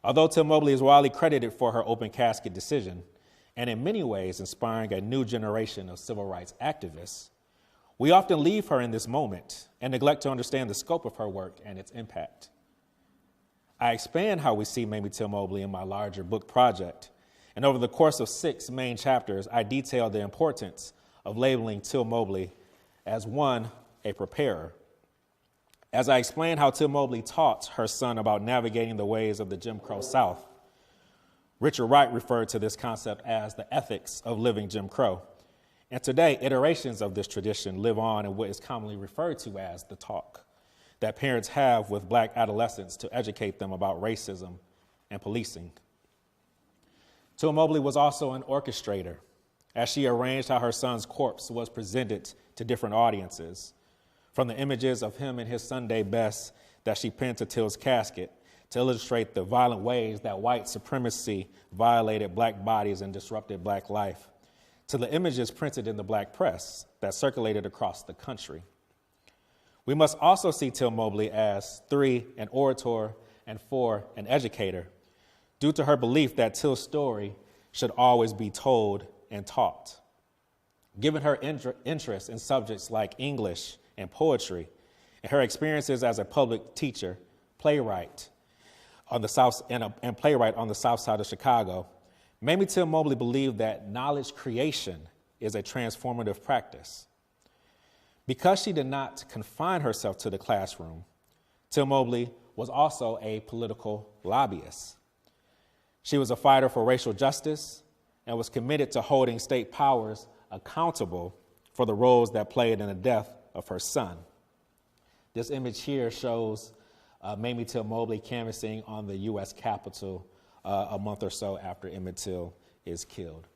Although Till-Mobley is widely credited for her open casket decision, and in many ways inspiring a new generation of civil rights activists, we often leave her in this moment and neglect to understand the scope of her work and its impact. I expand how we see Mamie Till-Mobley in my larger book project, and over the course of 6 main chapters, I detail the importance of labeling Till-Mobley as, one, a preparer. As I explain how Till-Mobley taught her son about navigating the ways of the Jim Crow South, Richard Wright referred to this concept as the ethics of living Jim Crow. And today, iterations of this tradition live on in what is commonly referred to as the talk that parents have with Black adolescents to educate them about racism and policing. Till-Mobley was also an orchestrator, as she arranged how her son's corpse was presented to different audiences, from the images of him in his Sunday best that she pinned to Till's casket to illustrate the violent ways that white supremacy violated Black bodies and disrupted Black life, to the images printed in the Black press that circulated across the country. We must also see Till-Mobley as 3, an orator, and 4, an educator, due to her belief that Till's story should always be told and taught. Given her interest in subjects like English and poetry, and her experiences as a public teacher, playwright on the South and playwright on the South Side of Chicago, Mamie Till-Mobley believed that knowledge creation is a transformative practice. Because she did not confine herself to the classroom, Till-Mobley was also a political lobbyist. She was a fighter for racial justice and was committed to holding state powers accountable for the roles that played in the death of her son. This image here shows Mamie Till-Mobley canvassing on the U.S. Capitol a month or so after Emmett Till is killed.